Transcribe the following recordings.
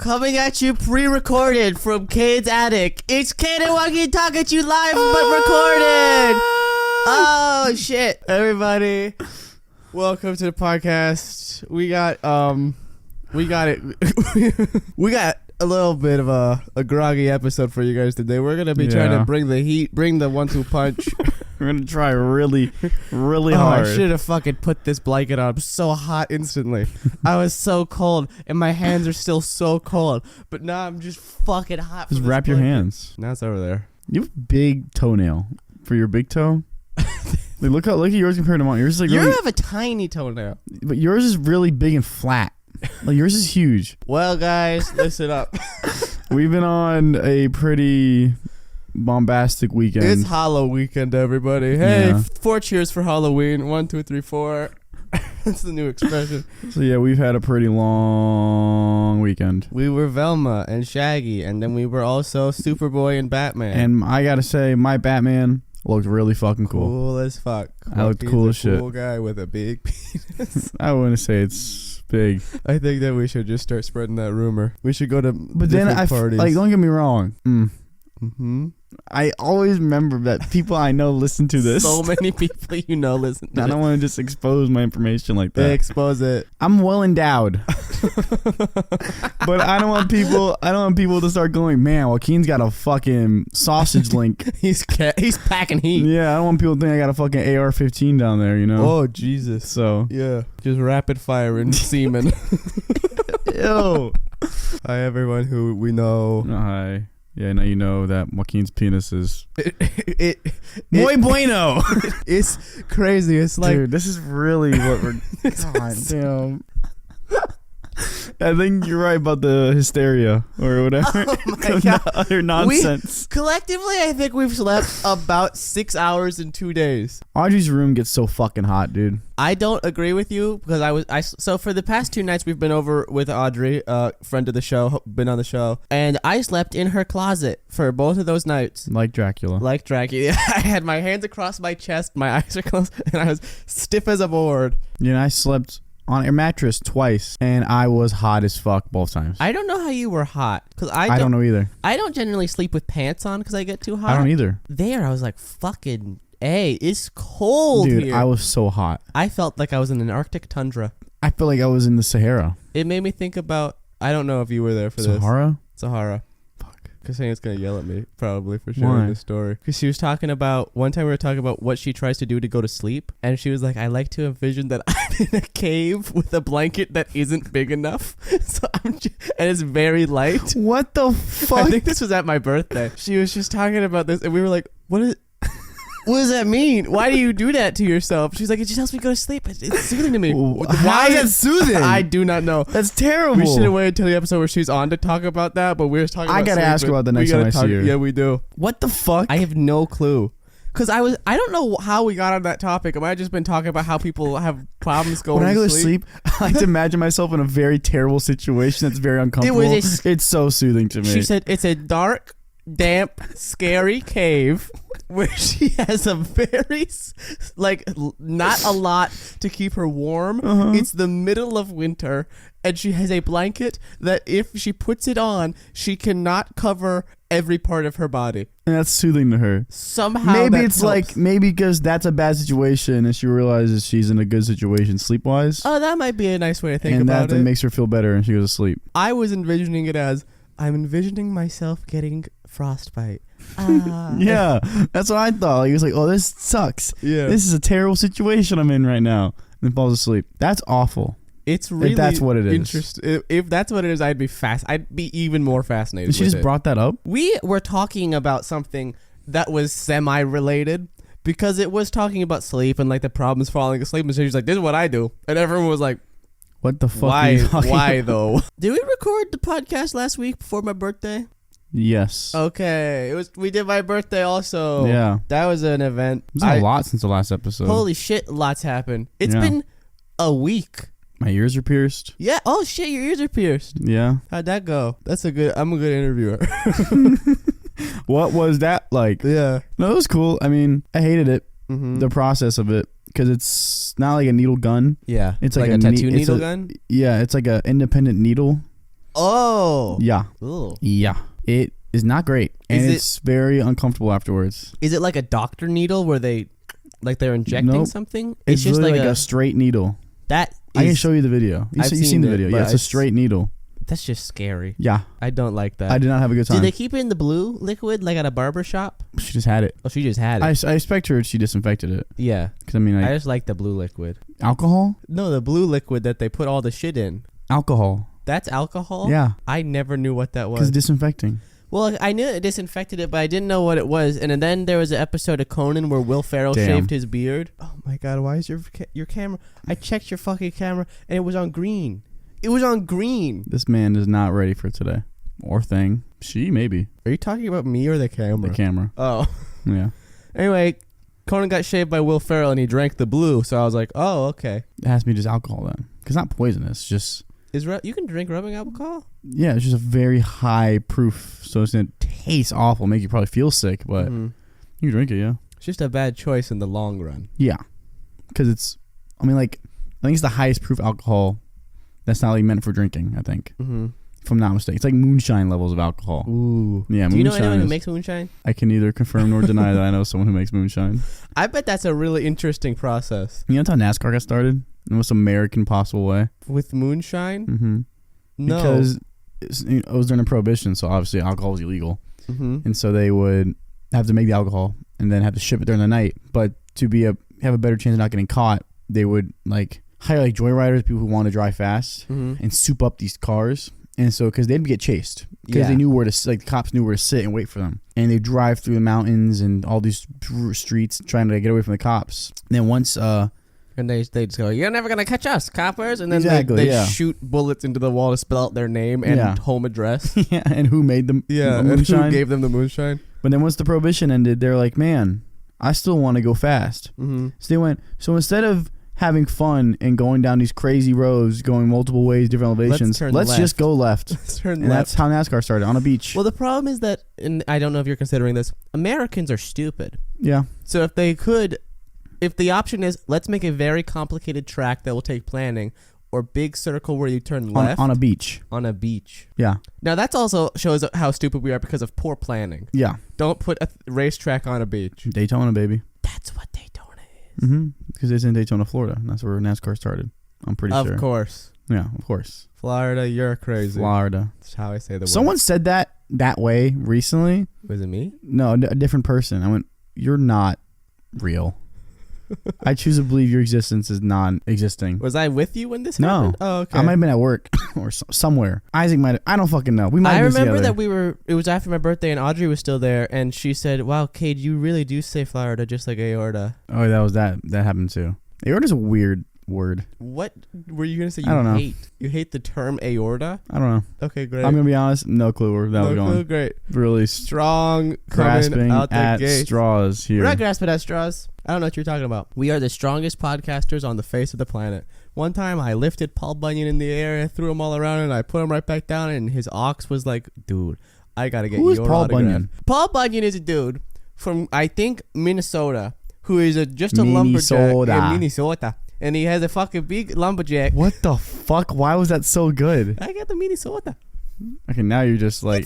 Coming at you pre-recorded from Cade's attic. It's Cade and Joaquin talking at you live but recorded. Oh shit, everybody. Welcome to the podcast. We got it. We got a little bit of a groggy episode for you guys today. We're gonna be trying to bring the heat, bring the 1-2 punch. We're gonna try really hard. I should have fucking put this blanket on. I'm so hot instantly. I was so cold, and my hands are still so cold. But now I'm just fucking hot. Just wrap your hands. Now it's over there. You have a big toenail for your big toe. Look at yours compared to mine. Yours is like you really, have a tiny toenail, but yours is really big and flat. Like yours is huge. Well, guys, listen up. We've been on a pretty bombastic weekend. It's Hollow weekend, everybody. Hey, Yeah. 4 cheers for Halloween. 1, 2, 3, 4. That's the new expression. So yeah, we've had a pretty long weekend. We were Velma and Shaggy, and then we were also Superboy and Batman. And I gotta say, my Batman looked really fucking cool. Cool as fuck. I looked cool as shit. Cool guy with a big penis. I wouldn't say it's big. I think that we should just start spreading that rumor. We should go to But then parties. like, don't get me wrong. Mm-hmm. I always remember that people I know listen to this. So many people you know listen to I don't want to just expose my information like that. They expose it. I'm well endowed. But I don't want people to start going, man, Joaquin's got a fucking sausage link. He's packing heat. Yeah, I don't want people to think I got a fucking AR-15 down there, you know? Oh, Jesus. So. Yeah. Just rapid firing semen. Ew. Hi, everyone who we know. Hi. Yeah, now you know that Joaquin's penis is Muy bueno. It's crazy. It's like, dude, this is really what we're. God damn. I think you're right about the hysteria or whatever. Oh my God. Utter nonsense. Collectively, I think we've slept about 6 hours in 2 days. Audrey's room gets so fucking hot, dude. I don't agree with you because so for the past 2 nights we've been over with Audrey, friend of the show, been on the show, and I slept in her closet for both of those nights. Like Dracula. Like Dracula. I had my hands across my chest, my eyes are closed, and I was stiff as a board. You know, I slept on a mattress twice, and I was hot as fuck both times. I don't know how you were hot because I don't know either. I don't generally sleep with pants on because I get too hot. I don't either. There, I was like, fucking A, it's cold Dude, here. I was so hot. I felt like I was in an Arctic tundra. I feel like I was in the Sahara. It made me think about, I don't know if you were there for Sahara? Sahara. Fuck. Cassandra's going to yell at me, probably, for sharing this story. Because she was talking about, one time we were talking about what she tries to do to go to sleep. And she was like, I like to envision that I'm in a cave with a blanket that isn't big enough. So and it's very light. What the fuck? I think this was at my birthday. She was just talking about this, and we were like, what does that mean? Why do you do that to yourself? She's like, it just helps me go to sleep. It's soothing to me. Why is that soothing? I do not know. That's terrible. We should have waited until the episode where she's on to talk about that, but we're talking about I gotta ask her about the next time I see her. Yeah, we do. What the fuck? I have no clue. Because I don't know how we got on that topic. I might have just been talking about how people have problems going when I go to to sleep, I like to imagine myself in a very terrible situation that's very uncomfortable. It's so soothing to me. She said it's a dark, damp, scary cave where she has a very, like, not a lot to keep her warm. It's the middle of winter, and she has a blanket that if she puts it on, she cannot cover every part of her body. And that's soothing to her. Somehow maybe that it's helps. like, maybe because that's a bad situation and she realizes she's in a good situation sleep-wise. Oh, that might be a nice way to think and about that it. makes her feel better and she goes to sleep. I was envisioning it as, I'm envisioning myself getting frostbite. Yeah, that's what I thought. Like, he was like, oh, this sucks. Yeah. This is a terrible situation I'm in right now. And then falls asleep. That's awful. It's really if that's what it is. If that's what it is, I'd be even more fascinated. And she just brought that up? We were talking about something that was semi-related because it was talking about sleep and like the problems falling asleep. And she's like, this is what I do. And everyone was like, what the fuck are you talking why about? though? Did we record the podcast last week before my birthday? Yes. Okay. We did my birthday also. Yeah. That was an event. It's been a lot since the last episode. Holy shit, lots happened. It's been a week. My ears are pierced. Yeah. Oh shit, your ears are pierced. Yeah. How'd that go? I'm a good interviewer. What was that like? Yeah. No, it was cool. I mean, I hated it. Mm-hmm. The process of it. Because it's not like a needle gun. Yeah. It's like like a tattoo needle gun? Yeah, it's like a independent needle Oh. Yeah. Ooh. Yeah. It is not great. And it's very uncomfortable afterwards. Is it like a doctor needle where they're injecting Nope. something? It's just like a straight needle. That I can show you the video. You've seen the video. Yeah, it's a straight needle. That's just scary. Yeah. I don't like that. I did not have a good time. Did they keep it in the blue liquid like at a barber shop? She just had it. Oh, she just had it. I expect her she disinfected it. Yeah. Because, I mean, I just like the blue liquid. Alcohol? No, the blue liquid that they put all the shit in. Alcohol. That's alcohol? Yeah. I never knew what that was. Because disinfecting. Well, I knew it disinfected it, but I didn't know what it was. And then there was an episode of Conan where Will Ferrell shaved his beard. Oh my God, why is your camera? I checked your fucking camera and it was on green. It was on green. This man is not ready for today. Or thing. She, maybe. Are you talking about me or the camera? The camera. Oh. Yeah. Anyway, Conan got shaved by Will Ferrell and he drank the blue, so I was like, oh, okay. It has to be just alcohol then. Because not poisonous, just... You can drink rubbing alcohol? Yeah, it's just a very high proof, so it's going to taste awful, make you probably feel sick, but you can drink it, yeah. It's just a bad choice in the long run. Yeah. Because it's... I mean, like, I think it's the highest proof alcohol that's not like meant for drinking, I think. Mm-hmm. If I'm not mistaken. It's like moonshine levels of alcohol. Ooh. Yeah, Do you know anyone who makes moonshine? I can neither confirm nor deny that I know someone who makes moonshine. I bet that's a really interesting process. You know how NASCAR got started? In the most American possible way. With moonshine? Mm-hmm. No. Because it was during Prohibition, so obviously alcohol was illegal. Mm-hmm. And so they would have to make the alcohol and then have to ship it during the night. But to have a better chance of not getting caught, they would like hire like joyriders, people who want to drive fast, and soup up these cars. And so, because they'd get chased, because they knew where to, like the cops knew where to sit and wait for them. And they drive through the mountains and all these streets trying to get away from the cops. And then once, and they just go, "You're never gonna catch us, coppers!" And then exactly, they shoot bullets into the wall to spell out their name and home address. Yeah, and who made them? Yeah, moonshine? and who gave them the moonshine? But then once the Prohibition ended, they're like, "Man, I still want to go fast." Mm-hmm. So they went. So instead of having fun and going down these crazy roads, going multiple ways, different elevations, let's just go left. Let's turn and left. That's how NASCAR started, on a beach. Well, the problem is that, and I don't know if you're considering this, Americans are stupid. Yeah. So if the option is, let's make a very complicated track that will take planning, or big circle where you turn left. On a beach. On a beach. Yeah. Now that's also shows how stupid we are because of poor planning. Yeah. Don't put a racetrack on a beach. Daytona, baby. That's what Daytona is. Mm-hmm. Because it's in Daytona, Florida. And that's where NASCAR started. I'm pretty sure. Of course. Yeah, of course. Florida, you're crazy. Florida. That's how I say the word. Someone said that way recently. Was it me? No, a different person. I went, you're not real. I choose to believe your existence is non-existing. Was I with you when this happened? No. Oh, okay. I might have been at work or somewhere. Isaac might have. I don't fucking know. We might have been remember together. that it was after my birthday and Audrey was still there and she said, "Wow, Cade, you really do say Florida just like aorta." Oh, that was that. That happened too. Aorta's a weird word. What were you going to say I don't know. hate? You hate the term aorta? I don't know. Okay, great. I'm going to be honest. No clue where that was going. No clue, great. Really strong grasping out the at gate. straws here. We're not grasping at straws. I don't know what you're talking about. We are the strongest podcasters on the face of the planet. One time I lifted Paul Bunyan in the air and threw him all around and I put him right back down and his ox was like, "Dude, I got to get Who is your Paul autograph." Bunyan? Paul Bunyan is a dude from, I think, Minnesota, who is just a lumberjack in Minnesota. And he has a fucking big lumberjack. What the fuck? Why was that so good? I got the Minnesota. Okay, now you're just like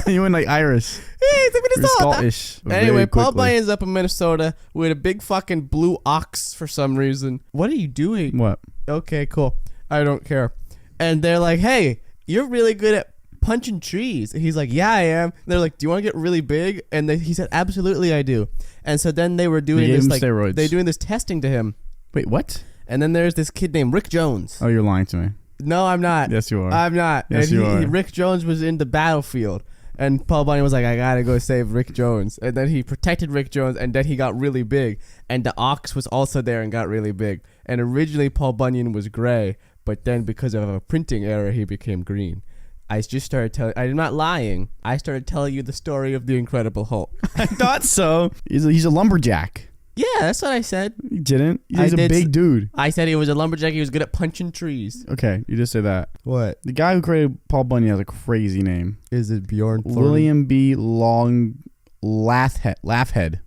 you went like Irish. It's a Minnesota. You're Scottish. Anyway, Paul Bunyan's up in Minnesota with a big fucking blue ox for some reason. What are you doing? What? Okay, cool. I don't care. And they're like, "Hey, you're really good at punching trees." And he's like, "Yeah, I am." And they're like, "Do you want to get really big?" And he said, "Absolutely, I do." And so then they were doing this like steroids. they're doing this testing to him. Wait, what? And then there's this kid named Rick Jones. Oh, you're lying to me. No, I'm not. Yes, you are. I'm not. Yes, you are. Rick Jones was in the battlefield. And Paul Bunyan was like, "I gotta go save Rick Jones." And then he protected Rick Jones, and then he got really big. And the ox was also there and got really big. And originally Paul Bunyan was gray, but then because of a printing error, he became green. I just started telling... I'm not lying. I started telling you the story of the Incredible Hulk. I thought so. He's a lumberjack. Yeah, that's what I said. You didn't? He's a big dude. I said he was a lumberjack. He was good at punching trees. Okay, you just say that. What? The guy who created Paul Bunyan has a crazy name. Is it Bjorn Thorne? William B. Laughhead.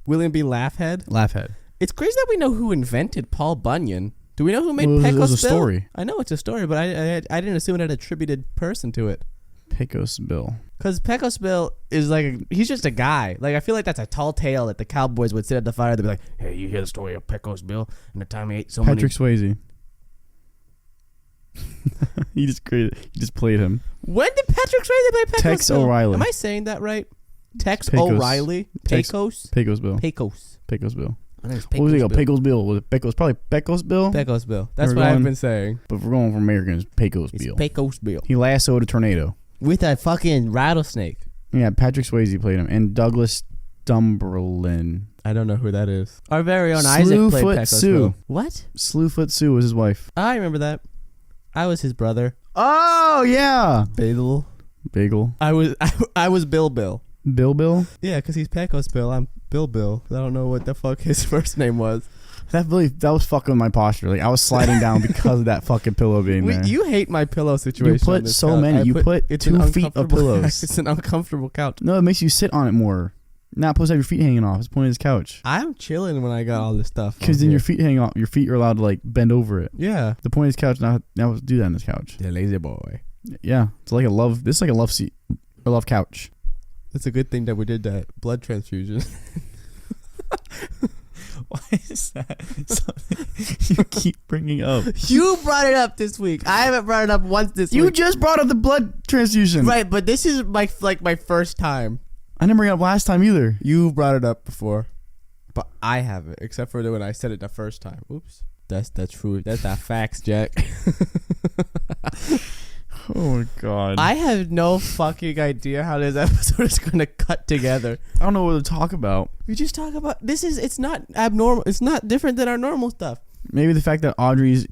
William B. Laughhead? Laughhead. It's crazy that we know who invented Paul Bunyan. Do we know who made Well, Pecos it was a Bill? story. I know it's a story, but I didn't assume it had an attributed person to it. Pecos Bill. Because Pecos Bill is he's just a guy. Like, I feel like that's a tall tale that the cowboys would sit at the fire. They'd be like, hey, you hear the story of Pecos Bill and the time he ate so Patrick Swayze. He just played him. When did Patrick Swayze play Pecos Tex Bill? O'Reilly. Am I saying that right? Tex Pecos. O'Reilly? Pecos? Pecos Bill. Pecos. Pecos Bill. I think it's What was it? Pecos Bill. Pecos Bill. Was it Pecos? Probably Pecos Bill. Pecos Bill. That's We're what I've going- been saying. But if we're going for Americans, Pecos It's Bill. Pecos Bill. He lassoed a tornado. With a fucking rattlesnake. Yeah, Patrick Swayze played him, and Douglas Dumberlin. I don't know who that is. Our very own Isaac played Slewfoot Pecos Sue. Bill. What? Slewfoot Sue was his wife. I remember that. I was his brother. Oh yeah, Bagel. Bagel. I was Bill Bill. Bill. Yeah, because he's Pecos Bill. I'm Bill. I don't know what the fuck his first name was. That was fucking my posture. Like I was sliding down because of that fucking pillow being there. You hate my pillow situation. You put on this so couch. many. You put it's 2 an feet of uncomfortable- pillows. It's an uncomfortable couch. No, it makes you sit on it more. Not supposed to have your feet hanging off. It's the point of this couch. I'm chilling when I got all this stuff. Because on then here. your feet hang off. Your feet are allowed to like bend over it. Yeah. The point of this couch now to do that on this couch. The lazy boy. Yeah, it's like a love. This is like a love seat, a love couch. It's a good thing that we did that blood transfusion. Why is that something you keep bringing up? You brought it up this week. I haven't brought it up once this You week. just brought up the blood transfusion. Right, but this is my first time. I didn't bring it up last time either. You brought it up before, but I haven't, except for when I said it the first time. Oops. That's true. That's that facts, Jack. Oh my god. I have no fucking idea how this episode is going to cut together. I don't know what to talk about. We just talk about it's not abnormal. It's not different than our normal stuff. Maybe the fact that Audrey's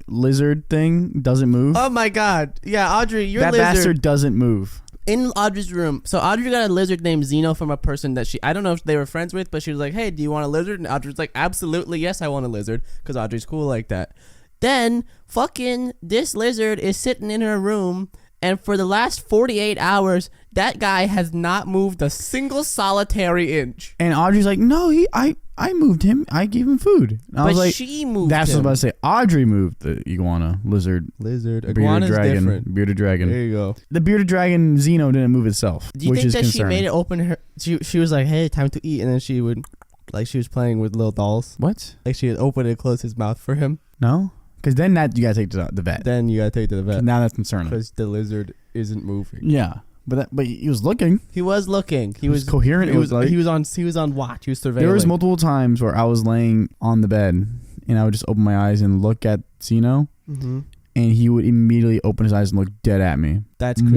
lizard thing doesn't move. Oh my god. Yeah, Audrey, your that lizard bastard doesn't move. in Audrey's room. So Audrey got a lizard named Zeno from a person that I don't know if they were friends with, but she was like, "Hey, do you want a lizard?" And Audrey's like, "Absolutely, yes, I want a lizard," because Audrey's cool like that. Then fucking this lizard is sitting in her room, and for the last 48 hours, that guy has not moved a single solitary inch. And Audrey's like, "No, I moved him. I gave him food." And I But was like, she moved "That's him. what I was about to say." Audrey moved the iguana, lizard, Iguana's different. bearded dragon. There you go. The bearded dragon Zeno didn't move itself, Do you which think is that concerning. she made it open her? She was like, "Hey, time to eat," and then she would, like, she was playing with little dolls. What? Like she would open and close his mouth for him. No, because then that you gotta take to the vet. Then you gotta take to the 'Cause vet now that's concerning. because the lizard isn't moving. Yeah, but he was looking. He was looking. He was was coherent. He It was was like he was on watch. He was surveilling. there was multiple times where I was laying on the bed and I would just open my eyes and look at Zeno, Mm-hmm. and he would immediately open his eyes and look dead at me. That's creepy.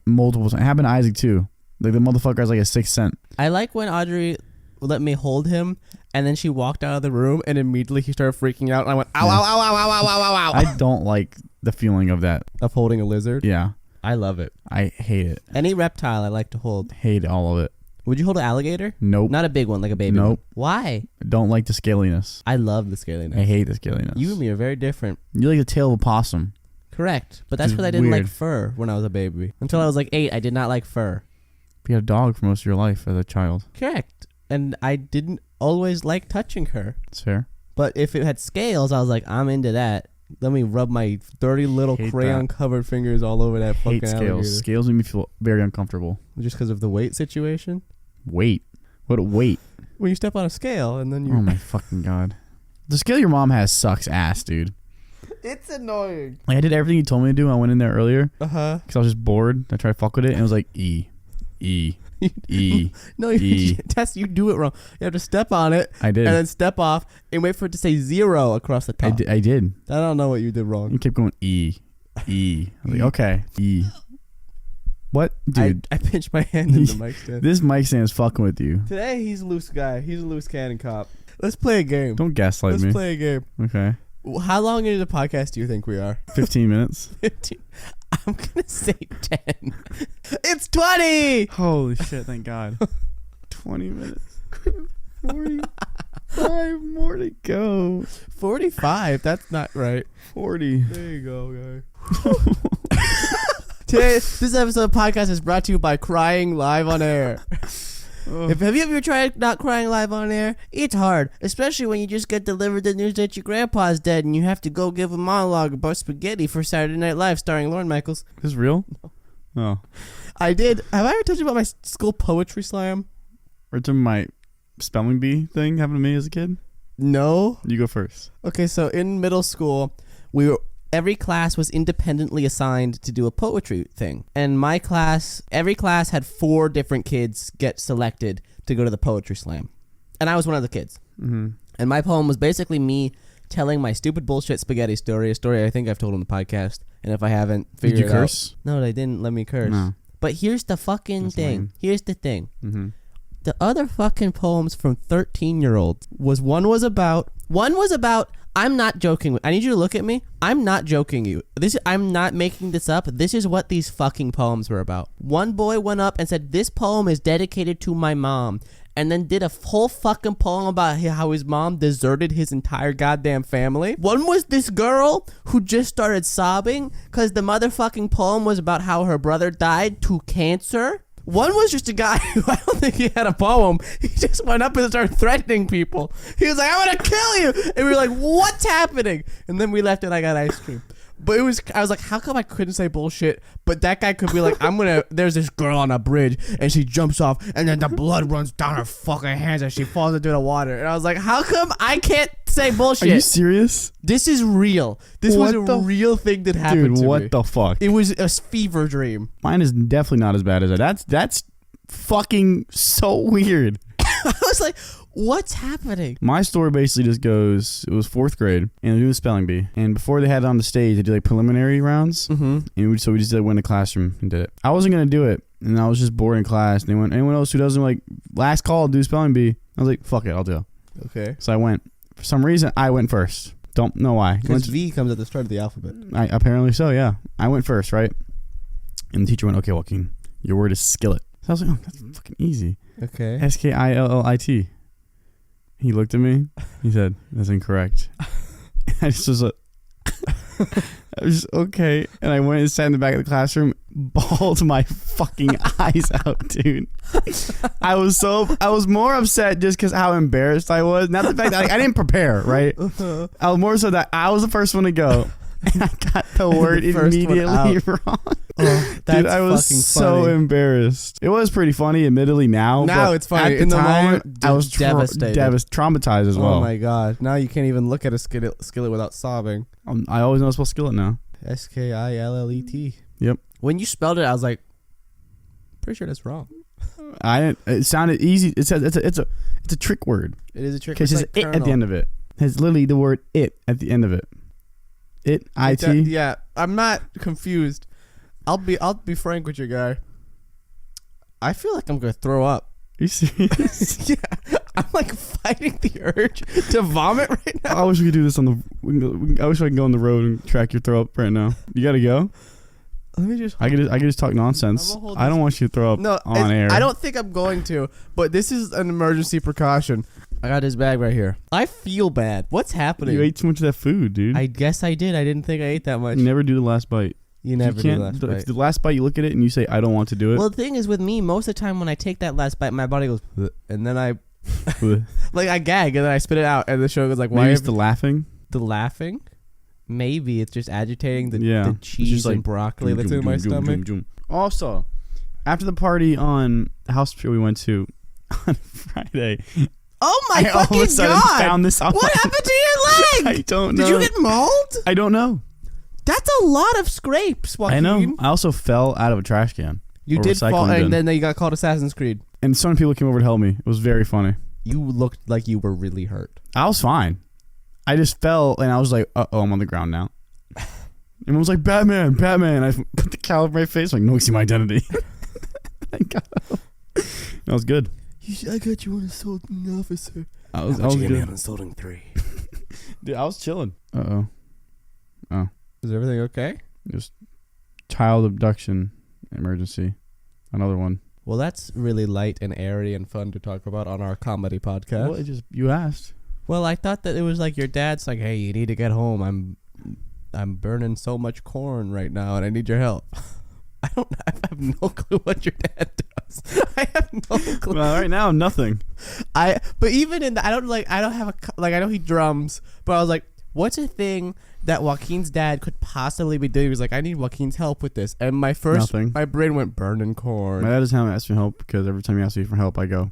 Multiple times. It happened to Isaac too. Like the motherfucker has like a sixth sense. I like when Audrey let me hold him, and then she walked out of the room, and immediately he started freaking out, and I went, "Ow, Yeah. ow, ow, ow, ow, ow, ow, ow, ow!" I don't like the feeling of that. Of holding a lizard. Yeah, I love it. I hate it. Any reptile I like to hold. Hate all of it. Would you hold an alligator? Nope. Not a big one, like a baby Nope. one. Why? I don't like the scaliness. I love the scaliness. I hate the scaliness. You and me are very different. You like the tail of a possum. Correct. But that's Which is because I didn't like weird. fur when I was a baby. Until I was like 8, I did not like fur. You had a dog for most of your life as a child. Correct. And I didn't always like touching her. It's fair. But if it had scales, I was like, I'm into that. Let me rub my dirty little Hate crayon-covered fingers all over that fucking Hate scales. alligator. Scales make me feel very uncomfortable. Just because of the weight situation? Weight. What a weight. When you step on a scale and then you... Oh my fucking god. The scale your mom has sucks ass, dude. It's annoying. Like I did everything you told me to do. I went in there earlier Uh-huh. because I was just bored. I tried to fuck with it and it was like E. No, E. Tess, you do it wrong. You have to step on it I did. and then step off and wait for it to say 0 across the top. I did. I don't know what you did wrong. You kept going E. I was like, okay. E. What? Dude, I pinched my hand in the mic stand. this mic stand is fucking with you. Today, he's a loose guy. He's a loose cannon cop. Let's play a game. Don't gaslight Let's me. play a game. Okay. How long into the podcast do you think we are? 15 minutes. 15. I'm going to say 10. It's 20! Holy shit, thank God. 20 minutes. 45 more to go. 45? That's not right. 40. There you go, guy. Today, this episode of the podcast is brought to you by Crying Live on Air. Have you ever tried not crying live on air? It's hard, especially when you just get delivered the news that your grandpa's dead and you have to go give a monologue about spaghetti for Saturday Night Live starring Lorne Michaels. Is this real? No. Oh. I did. Have I ever told you about my school poetry slam? Or to my spelling bee thing happened to me as a kid? No. You go first. Okay, so in middle school, every class was independently assigned to do a poetry thing. And my class, every class had 4 different kids get selected to go to the poetry slam. And I was one of the kids. Mm-hmm. And my poem was basically me telling my stupid bullshit spaghetti story, a story I think I've told on the podcast. And if I haven't figured it out. Did you curse? No, they didn't let me curse. No. But here's the fucking thing. Lame. Here's the thing. Mm-hmm. The other fucking poems from 13-year-olds one was about, I'm not joking. I need you to look at me. I'm not joking you. I'm not making this up. This is what these fucking poems were about. One boy went up and said, this poem is dedicated to my mom. And then did a whole fucking poem about how his mom deserted his entire goddamn family. One was this girl who just started sobbing because the motherfucking poem was about how her brother died to cancer. One was just a guy who I don't think he had a poem. He just went up and started threatening people. He was like, I'm going to kill you. And we were like, what's happening? And then we left and I got ice cream. But I was like, how come I couldn't say bullshit? But that guy could be like, there's this girl on a bridge and she jumps off and then the blood runs down her fucking hands and she falls into the water. And I was like, how come I can't say bullshit? Are you serious? This is real. This was a real thing that happened to me. Dude, what the fuck? It was a fever dream. Mine is definitely not as bad as that. That's fucking so weird. I was like, what's happening? My story basically just goes, it was 4th grade, and they do a spelling bee. And before they had it on the stage, they did like preliminary rounds. Mm-hmm. And so we just went in the classroom and did it. I wasn't going to do it, and I was just bored in class. And they went, anyone else who doesn't like, last call, do spelling bee. I was like, fuck it, I'll do it. Okay. So I went. For some reason, I went first. Don't know why. Because V comes at the start of the alphabet. Apparently so, yeah. I went first, right? And the teacher went, okay, Joaquin, your word is skillet. So I was like, oh, that's fucking easy. Okay. Skillit. He looked at me. He said, that's incorrect. I just was like, I was just, okay. And I went and sat in the back of the classroom, bawled my fucking eyes out, dude. I was more upset just because how embarrassed I was. Not the fact that I didn't prepare, right? I was more so that I was the first one to go. And I got the word immediately wrong. Oh, that's dude, I was so embarrassed. It was pretty funny, admittly now. Now it's funny. At the time, moment, I was devastated. Traumatized as well. Oh my god. Now you can't even look at a skillet without sobbing. I always know to spell skillet now. Skillet. Yep. When you spelled it, I was like, pretty sure that's wrong. It sounded easy. It's a trick word. It is a trick. Because it's it at the end of it. It's literally the word it at the end of it. It Yeah, I'm not confused. I'll be frank with you, guy. I feel like I'm gonna throw up. Are you serious? Yeah, I'm like fighting the urge to vomit right now. I wish we could do this on the. I wish I could go on the road and track your throw up right now. You gotta go. Let me just. I could just talk nonsense. I don't want you to throw up on air. I don't think I'm going to, but this is an emergency precaution. I got this bag right here. I feel bad. What's happening? You ate too much of that food, dude. I guess I did. I didn't think I ate that much. You never do the last bite. You never do the last bite. If the last bite you look at it and you say, I don't want to do it. Well, the thing is with me, most of the time when I take that last bite, my body goes, and then I, like I gag and then I spit it out, and the show goes like, why? Maybe it's the laughing. The laughing? Maybe it's just agitating the cheese and broccoli that's in my stomach. Also, after the party on the house tour we went to on Friday. Oh my fucking all of a sudden god! Found this on what happened to your leg? I don't know. Did you get mauled? I don't know. That's a lot of scrapes, Joaquin. I know. I also fell out of a trash can. You did fall, and then you got called Assassin's Creed. And so many people came over to help me. It was very funny. You looked like you were really hurt. I was fine. I just fell, and I was like, uh-oh, I'm on the ground now. Everyone was like, Batman. I put the cowl over my face, like, no, you see my identity. I got up. That was good. I got you on assaulting officer. I was good. On assaulting 3. Dude, I was chilling. Uh-oh. Oh. Is everything okay? Just child abduction emergency. Another one. Well, that's really light and airy and fun to talk about on our comedy podcast. Well, you asked. Well, I thought that it was like your dad's like, hey, you need to get home. I'm burning so much corn right now and I need your help. I have no clue what your dad does. I have no clue. Well, right now, nothing. But even in the, I don't have I know he drums, but I was like, what's a thing that Joaquin's dad could possibly be doing? He was like, I need Joaquin's help with this. And my brain went burning corn. My dad doesn't have to ask for help because every time he asks me for help, I go,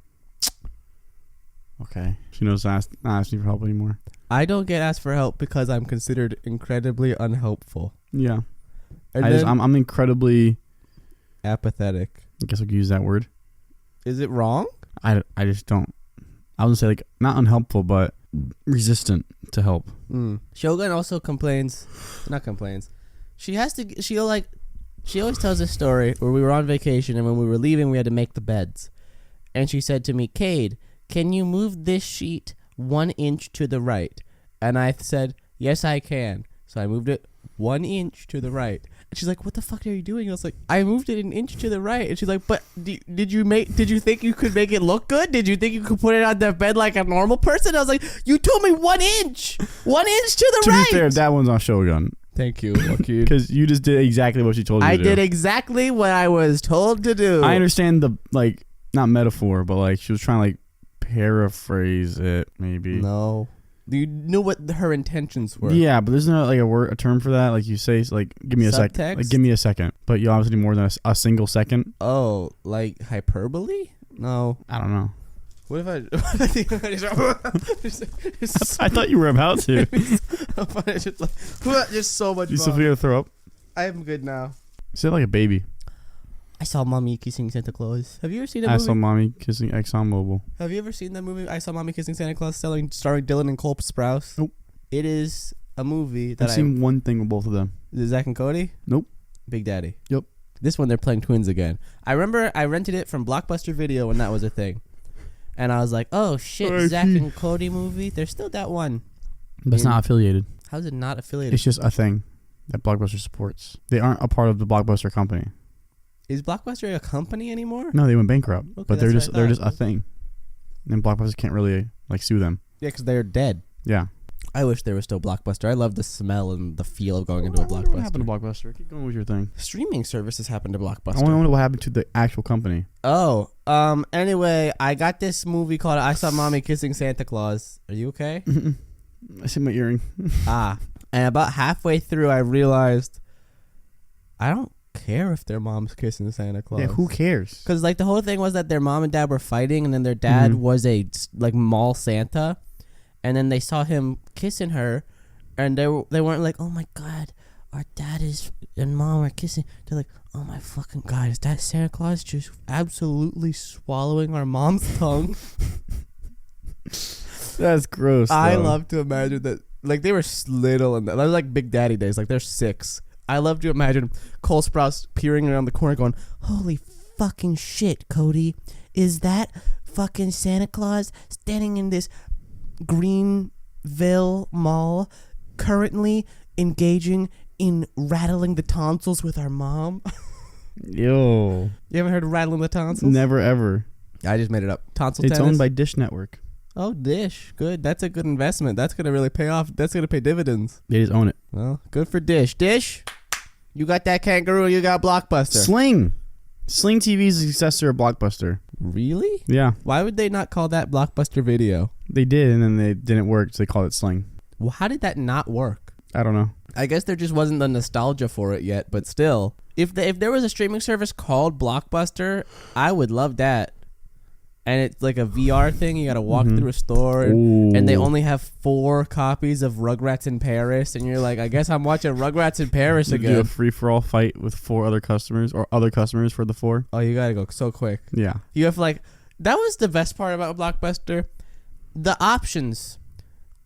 okay. She knows not ask me for help anymore. I don't get asked for help because I'm considered incredibly unhelpful. Yeah. And I'm incredibly apathetic. I guess I could use that word. Is it wrong? I just don't. I would say like not unhelpful, but resistant to help. Shogun also not complains. She always tells this story where we were on vacation and when we were leaving we had to make the beds. And she said to me, Cade, can you move this sheet 1 inch to the right? And I said, yes, I can. So I moved it 1 inch to the right. And she's like, what the fuck are you doing? I was like, I moved it 1 inch to the right. And she's like, but did you think you could make it look good? Did you think you could put it on the bed like a normal person? I was like, you told me 1 inch. 1 inch to the right. To be fair, that one's on Shogun. Thank you, Joaquin. Because you just did exactly what she told you to do. I did exactly what I was told to do. I understand the, like, not metaphor, but, like, she was trying to, like, paraphrase it, maybe. No. You knew what her intentions were. Yeah, but there's not, like, a term for that. Like, you say, like, give me a second. Like, give me a second. But you obviously need more than a single second. Oh, like hyperbole? No. I don't know. What if I I thought you were about to. Just so much You still feel to throw up? I am good now. You said like a baby. I saw Mommy Kissing Santa Claus. Have you ever seen that I movie? saw Mommy Kissing ExxonMobil. Have you ever seen that movie? I Saw Mommy Kissing Santa Claus, starring Dylan and Cole Sprouse. Nope. It is a movie that I've seen one thing with both of them. Is it Zach and Cody? Nope. Big Daddy. Yep. This one they're playing twins again. I remember I rented it from Blockbuster Video when that was a thing. And I was like, oh shit, Zach and Cody movie? There's still that one. But it's not affiliated. How's it not affiliated? It's just a thing that Blockbuster supports. They aren't a part of the Blockbuster company. Is Blockbuster a company anymore? No, they went bankrupt. Okay, but they're just a thing. And Blockbuster can't really like sue them. Yeah, because they're dead. Yeah. I wish there was still Blockbuster. I love the smell and the feel of going into a Blockbuster. What happened to Blockbuster? Keep going with your thing. Streaming services happened to Blockbuster. I want to know what happened to the actual company. Oh, anyway, I got this movie called I Saw Mommy Kissing Santa Claus. Are you okay? I see my earring. And about halfway through, I realized I don't care if their mom's kissing Santa Claus. Yeah, who cares? Because like the whole thing was that their mom and dad were fighting, and then their dad was a like mall Santa, and then they saw him kissing her, and they weren't like, oh my god, our dad and mom are kissing. They're like, oh my fucking god, is that Santa Claus just absolutely swallowing our mom's tongue? That's gross. I love to imagine that. Like they were little, and that was like Big Daddy days. Like they're 6. I love to imagine Cole Sprouse peering around the corner, going, "Holy fucking shit, Cody! Is that fucking Santa Claus standing in this Greenville mall, currently engaging in rattling the tonsils with our mom?" Yo, you haven't heard of rattling the tonsils? Never ever. I just made it up. Tonsil It's tennis? owned by Dish Network. Oh, Dish. Good. That's a good investment. That's going to really pay off. That's going to pay dividends. They just own it. Well, good for Dish. Dish, you got that kangaroo, you got Blockbuster. Sling TV is the successor of Blockbuster. Really? Yeah. Why would they not call that Blockbuster Video? They did, and then they didn't work, so they called it Sling. Well, how did that not work? I don't know. I guess there just wasn't the nostalgia for it yet, but still. If there was a streaming service called Blockbuster, I would love that. And it's like a VR thing. You got to walk through a store, and they only have 4 copies of Rugrats in Paris. And you're like, I guess I'm watching Rugrats in Paris again. Do a free-for-all fight with 4 other customers, or other customers for the 4. Oh, you got to go so quick. Yeah. You have like, that was the best part about Blockbuster. The options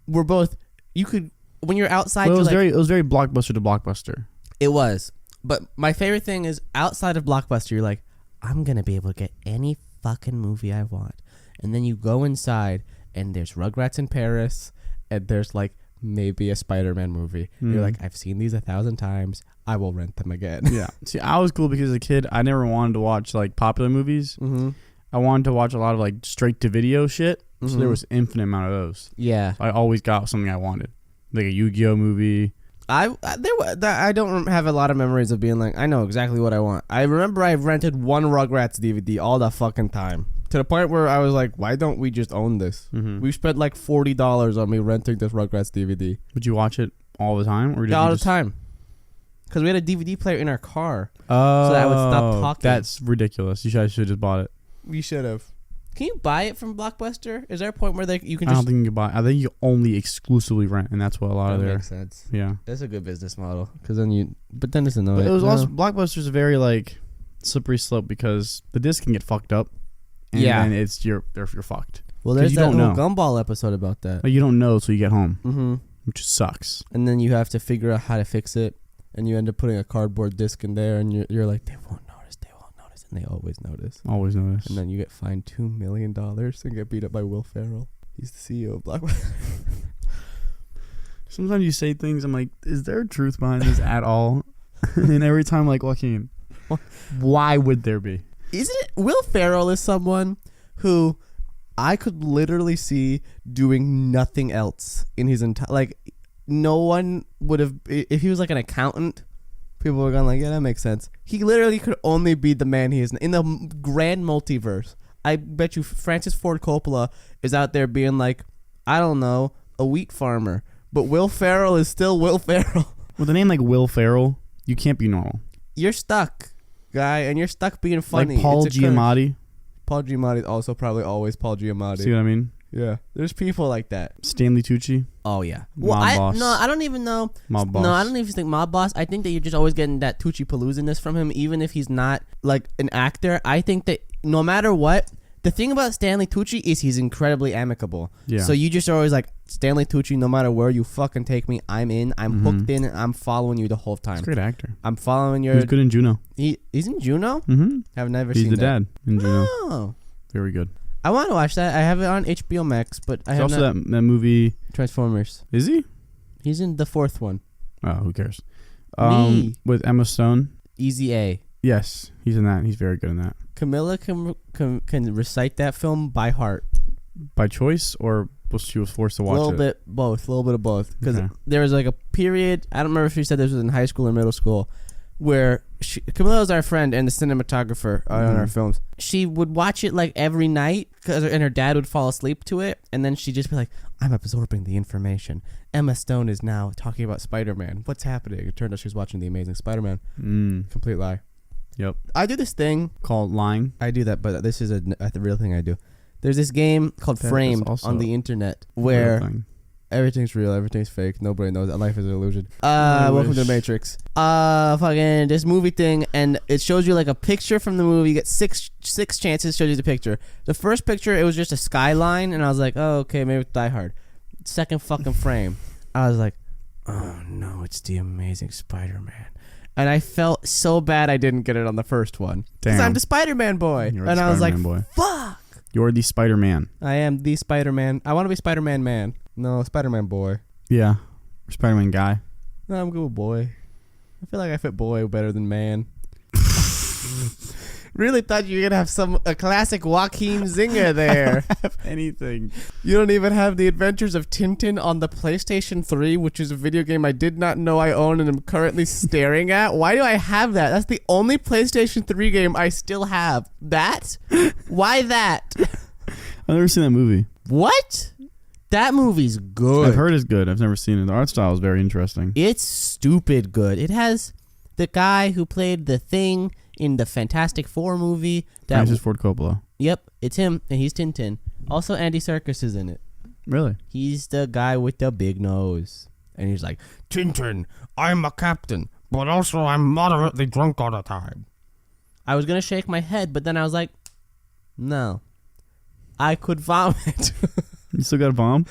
were both, you could, when you're outside, Well, it was very Blockbuster to Blockbuster. It was. But my favorite thing is outside of Blockbuster, you're like, I'm going to be able to get any fucking movie I want. And then you go inside and there's Rugrats in Paris, and there's like maybe a Spider-Man movie. You're like, I've seen these 1,000 times. I will rent them again. Yeah. See, I was cool because as a kid, I never wanted to watch like popular movies. I wanted to watch a lot of like straight to video shit. So there was an infinite amount of those. Yeah. So I always got something I wanted. Like a Yu-Gi-Oh movie, I don't have a lot of memories of being like, I know exactly what I want. I remember I rented one Rugrats DVD all the fucking time. To the point where I was like, why don't we just own this? Mm-hmm. We spent like $40 on me renting this Rugrats DVD. Would you watch it all the time? Or did All you the time. Because we had a DVD player in our car. Oh, so that I would stop talking. That's ridiculous. You should have just bought it. We should have. Can you buy it from Blockbuster? Is there a point where you can I just... don't think you can buy it. I think you only exclusively rent, and that's what a lot that of their... makes sense. Yeah. That's a good business model. Because then you... But then it's annoying. But it was also... Blockbuster's a very, like, slippery slope because the disc can get fucked up. And then you're fucked. Well, there's you that don't whole know. Gumball episode about that. Like, you don't know until you get home, Mm-hmm. which sucks. And then you have to figure out how to fix it. And you end up putting a cardboard disc in there. And you're like, they won't notice. And they always notice. Always notice. And then you get fined $2 million and get beat up by Will Ferrell. He's the CEO of Blockbuster. Sometimes you say things, I'm like, is there truth behind this at all? And every time, like, Joaquin, why would there be? Isn't it? Will Ferrell is someone who I could literally see doing nothing else in his entire... Like, no one would have... If he was like an accountant... People were going like, yeah, that makes sense. He literally could only be the man he is in the grand multiverse. I bet you Francis Ford Coppola is out there being like, I don't know, a wheat farmer. But Will Ferrell is still Will Ferrell. With a name like Will Ferrell, you can't be normal. You're stuck, guy, and you're stuck being funny. Like Paul Giamatti. Paul Giamatti is also probably always Paul Giamatti. See what I mean? Yeah. There's people like that. Stanley Tucci. Oh, yeah. Mob boss. No, I don't even know. Mob boss. No, I don't even think mob boss. I think that you're just always getting that Tucci Palooziness from him, even if he's not like an actor. I think that no matter what, the thing about Stanley Tucci is he's incredibly amicable. Yeah. So you just are always like, Stanley Tucci, no matter where you fucking take me, I'm in. I'm hooked in. And I'm following you the whole time. He's a great actor. I'm following your... He's good in Juno. He's in Juno? Mm-hmm. I've never seen that. He's the dad in Juno. Oh. Very good. I want to watch that. I have it on HBO Max, but I have also not... that movie... Transformers. Is he? He's in the fourth one. Oh, who cares? Me. With Emma Stone. Easy A. Yes, he's in that. He's very good in that. Camilla can recite that film by heart. By choice, or she was forced to watch it? A little bit of both. Because there was like a period, I don't remember if she said this was in high school or middle school, where Camilla was our friend and the cinematographer on our films. She would watch it like every night, and her dad would fall asleep to it, and then she'd just be like, I'm absorbing the information. Emma Stone is now talking about Spider-Man. What's happening? It turned out she was watching The Amazing Spider-Man. Complete lie. Yep. I do this thing called lying. I do that, but this is the real thing I do. There's this game called Framed on the internet where everything's real, everything's fake, nobody knows that life is an illusion. Welcome to the Matrix. Fucking this movie thing, and it shows you like a picture from the movie. You get six chances, shows you the picture. The first picture, it was just a skyline, and I was like, oh, okay, maybe it's Die Hard. Second fucking frame, I was like, oh no, it's The Amazing Spider-Man. And I felt so bad I didn't get it on the first one. Because I'm the Spider-Man boy. And I was like, fuck. You're the Spider-Man. I am the Spider-Man. I want to be Spider-Man man. No, Spider-Man boy. Yeah. Spider-Man guy. No, I'm good with boy. I feel like I fit boy better than man. Really thought you were going to have a classic Joaquin zinger there. I don't have anything. You don't even have The Adventures of Tintin on the PlayStation 3, which is a video game I did not know I own and am currently staring at. Why do I have that? That's the only PlayStation 3 game I still have. That? Why that? I've never seen that movie. What? That movie's good. I've heard it's good. I've never seen it. The art style is very interesting. It's stupid good. It has the guy who played the Thing in the Fantastic Four movie. Francis Ford Coppola. Yep, it's him, and he's Tintin. Also, Andy Serkis is in it. Really? He's the guy with the big nose. And he's like, Tintin, I'm a captain, but also I'm moderately drunk all the time. I was going to shake my head, but then I was like, no. I could vomit. You still got a bomb?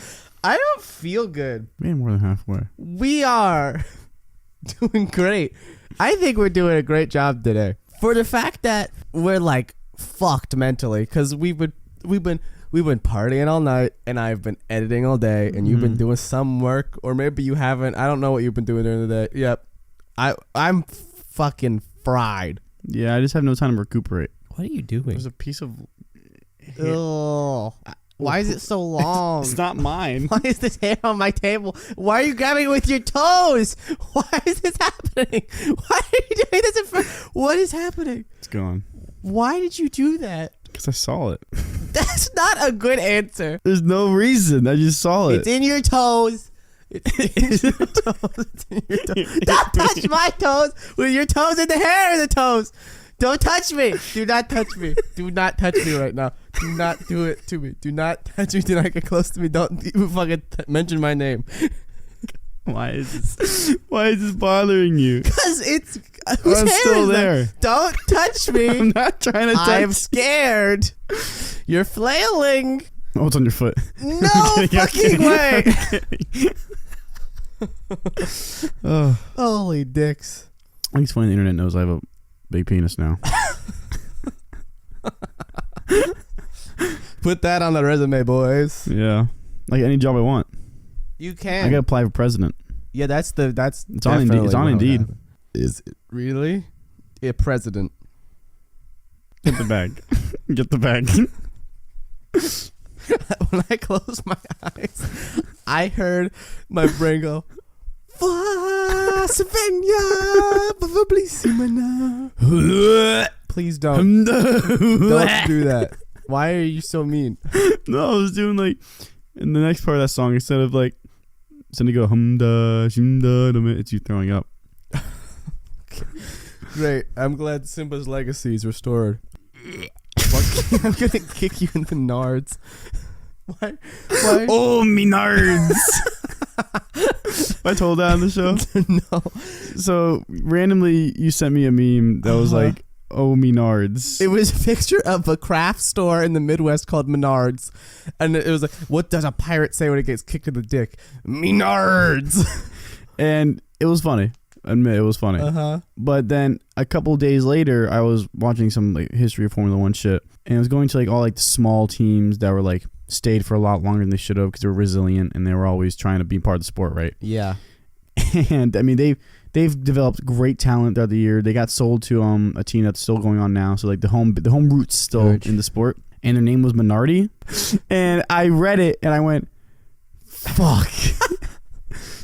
I don't feel good. Maybe more than halfway. We are doing great. I think we're doing a great job today. For the fact that we're like fucked mentally, because we've been partying all night, and I've been editing all day, and you've been doing some work, or maybe you haven't. I don't know what you've been doing during the day. Yep, I'm fucking fried. Yeah, I just have no time to recuperate. What are you doing? There's a piece of. Oh, Why is it so long? It's not mine. Why is this hair on my table? Why are you grabbing it with your toes? Why is this happening? Why are you doing this in front? What is happening? It's gone. Why did you do that? Because I saw it. That's not a good answer. There's no reason. I just saw it. It's in your toes. It's in your toes. It's in your toes. Don't touch my toes with your toes in the hair of the toes. Don't touch me. Do not touch me. Do not touch me right now. Do not do it to me. Do not touch me. Do not get close to me. Don't even fucking mention my name. Why is this bothering you? Because it's whose I'm hair still is that? there. Don't touch me. I'm not trying to touch. I'm scared. You're flailing. Oh, it's on your foot. No fucking way. Oh. Holy dicks. I think it's funny the internet knows I have a big penis now. Put that on the resume, boys. Yeah. Like any job I want. You can. I gotta apply for president. Yeah, that's It's on Indeed. It's on Indeed. Is it really? A president. Get the bag. Get the bag. When I closed my eyes, I heard my brain go, please don't. Don't do that. Why are you so mean? No, I was doing like in the next part of that song, instead of like to go humda shimda, it's you throwing up. Great. I'm glad Simba's legacy is restored. I'm gonna kick you in the nards. Why? Oh, me nards. I told that on the show. No. So randomly, you sent me a meme that was like, "Oh, me nards." It was a picture of a craft store in the Midwest called Menards, and it was like, "What does a pirate say when it gets kicked in the dick?" Menards. And it was funny. Admit it was funny. But then a couple days later, I was watching some like history of Formula One shit, and it was going to like all like the small teams that were like stayed for a lot longer than they should have because they were resilient and they were always trying to be part of the sport, right? Yeah. And I mean they've developed great talent throughout the year. They got sold to a team that's still going on now, so like the home roots still in the sport, and their name was Minardi. And I read it and I went, fuck.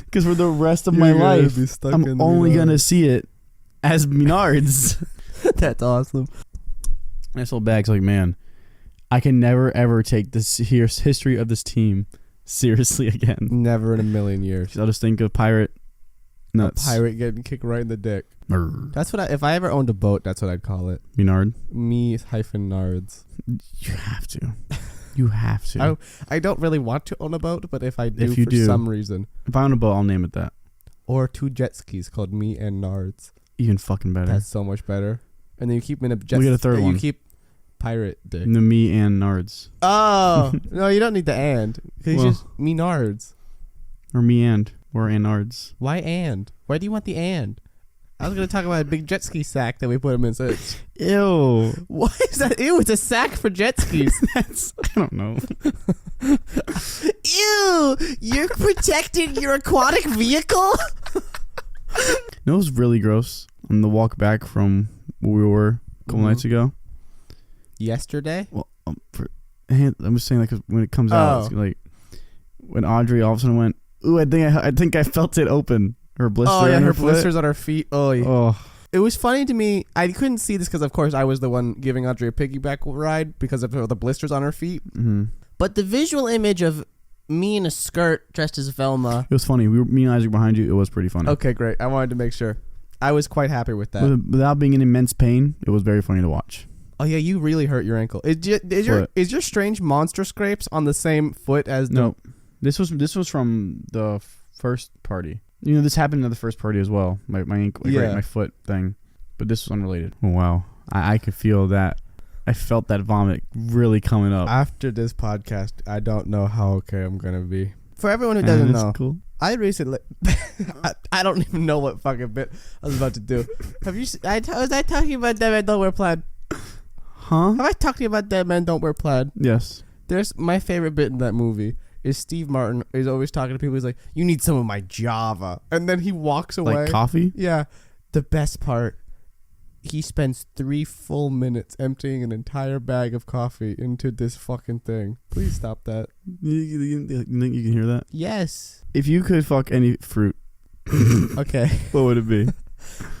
Because for the rest of my life, I'm only going to see it as Menards. That's awesome. Nice little bag's like, man, I can never, ever take this history of this team seriously again. Never in a million years. I'll just think of pirate nuts. A pirate getting kicked right in the dick. Brr. That's what if I ever owned a boat, that's what I'd call it. Menard? Me-nards. You have to. You have to. I don't really want to own a boat, but if I do, if you for do, some reason. If I own a boat, I'll name it that. Or 2 jet skis called Me and Nards. Even fucking better. That's so much better. And then you keep them in a jet. We get a third one. You keep pirate dick. The Me and Nards. Oh no, you don't need the and. Because it's just Me Nards. Or Me and. Or Nards. Why and? Why do you want the and? I was going to talk about a big jet ski sack that we put them in. So Ew. Why is that? Ew, it's a sack for jet skis. I don't know. Ew, you're protecting your aquatic vehicle? No, it was really gross. On the walk back from where we were a couple nights ago. Yesterday? Well, I'm just saying, like, when it comes out, it's like when Audrey all of a sudden went, ooh, I think I felt it open. Her blister. Oh yeah, on her foot. blisters on her feet. Oh yeah. Oh. It was funny to me. I couldn't see this because, of course, I was the one giving Audrey a piggyback ride because of the blisters on her feet. Mm-hmm. But the visual image of me in a skirt dressed as Velma. It was funny. Me and Isaac behind you. It was pretty funny. Okay, great. I wanted to make sure. I was quite happy with that. Without being in immense pain, it was very funny to watch. Oh yeah, you really hurt your ankle. Is your strange monster scrapes on the same foot as the? No, this was from the first party. You know, this happened at the first party as well. My ankle, right, my foot thing, but this was unrelated. Oh wow, I could feel that. I felt that vomit really coming up. After this podcast, I don't know how okay I'm gonna be. For everyone who doesn't know, cool. I recently, I don't even know what fucking bit I was about to do. Have you? Was I talking about Dead Men Don't Wear Plaid? Huh? Have I talked to you about Dead Men Don't Wear Plaid? Yes. There's my favorite bit in that movie. Is Steve Martin is always talking to people. He's like, you need some of my Java. And then he walks away. Like coffee? Yeah. The best part he spends 3 full minutes emptying an entire bag of coffee into this fucking thing. Please stop that. You think you can hear that? Yes. If you could fuck any fruit, Okay. what would it be?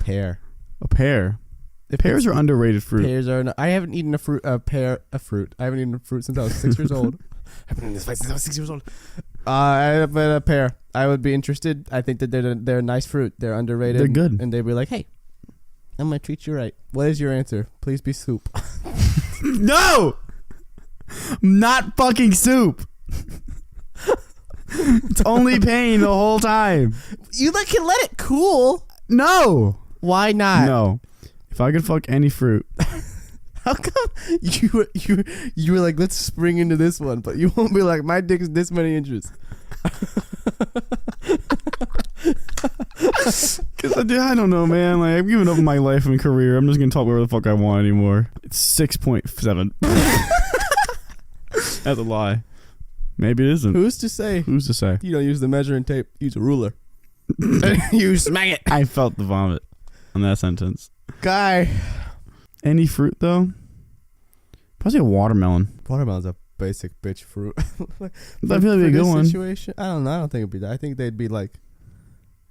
Pear. A pear. Pears are underrated fruit. Pears are. I haven't eaten a fruit. I haven't eaten a fruit since I was 6 years old. I've been in this fight since I was 6 years old. But a pear. I would be interested. I think that they're a nice fruit. They're underrated. They're good. And they'd be like, hey, I'm gonna treat you right. What is your answer? Please be soup. No! Not fucking soup. It's only pain the whole time. You can let it cool. No. Why not? No. If I could fuck any fruit. How come you were like, let's spring into this one, but you won't be like, my dick is this many inches. Cause I don't know, man. Like, I've given up my life and career. I'm just gonna talk whatever the fuck I want anymore. It's 6.7. That's a lie. Maybe it isn't. Who's to say? Who's to say? You don't use the measuring tape. Use a ruler. You smack it. I felt the vomit on that sentence. Guy. Any fruit though? Probably a watermelon. Watermelon's a basic bitch fruit. I feel like it'd be a good one. Situation, I don't know. I don't think it'd be that. I think they'd be like,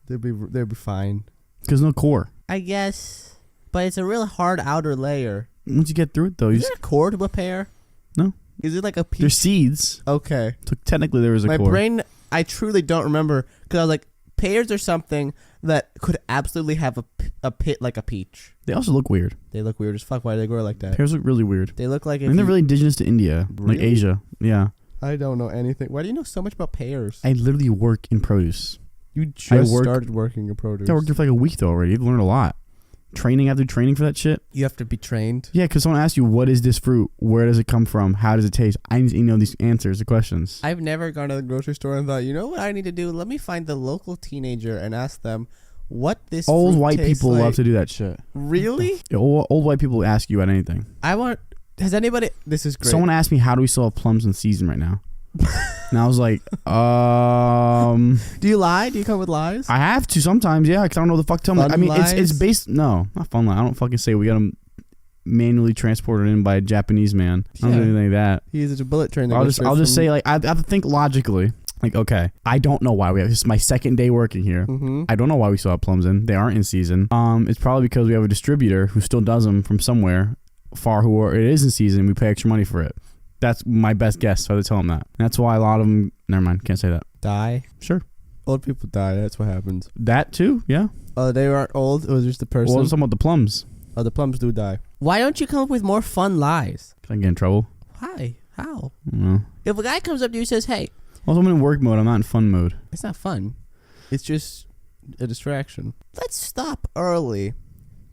they'd be fine. Cause no core. I guess, but it's a real hard outer layer. Once you get through it though, Is there a core to a pear? No. Is it like a piece? There's seeds. Okay. So technically there is a My core. brain, I truly don't remember because I was like, pears are something that could absolutely have a pit like a peach. They also look weird. They look weird as fuck. Why do they grow like that? Pears look really weird. They look like. And they're really indigenous to India, like Really? Asia. Yeah. I don't know anything. Why do you know so much about pears? I literally work in produce. You just started working in produce. I worked there for like a week though already. I've learned a lot. Training after training for that shit. You have to be trained. Yeah, because someone asks you, what is this fruit? Where does it come from? How does it taste? I need to know these answers to questions. I've never gone to the grocery store and thought, you know what I need to do? Let me find the local teenager and ask them what this Old fruit white tastes people like. love to do that shit. Really? Yeah, old white people ask you about anything. Has anybody... This is great. Someone asked me, how do we still have plums in season right now? And I was like, Do you lie? Do you come with lies? I have to sometimes, yeah, because I don't know what the fuck to tell them. I mean, it's based... No, not fun lie. I don't fucking say we got them manually transported in by a Japanese man. I don't do anything like that. He's a bullet train. I'll just say, like, I have to think logically. Like, okay, I don't know why we have... This is my second day working here. Mm-hmm. I don't know why we still have plums in. They aren't in season. It's probably because we have a distributor who still does them from somewhere far it is in season. We pay extra money for it. That's my best guess. So I have to tell them that. And that's why a lot of them... Never mind. Can't say that. Die? Sure. Old people die. That's what happens. That too, yeah. Oh, they aren't old? It was just the person? Well, I'm talking about the plums. Oh, the plums do die. Why don't you come up with more fun lies? Can I get in trouble? Why? How? I don't know. If a guy comes up to you and says, hey... Also, I'm in work mode. I'm not in fun mode. It's not fun. It's just a distraction. Let's stop early.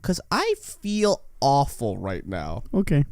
Because I feel awful right now. Okay.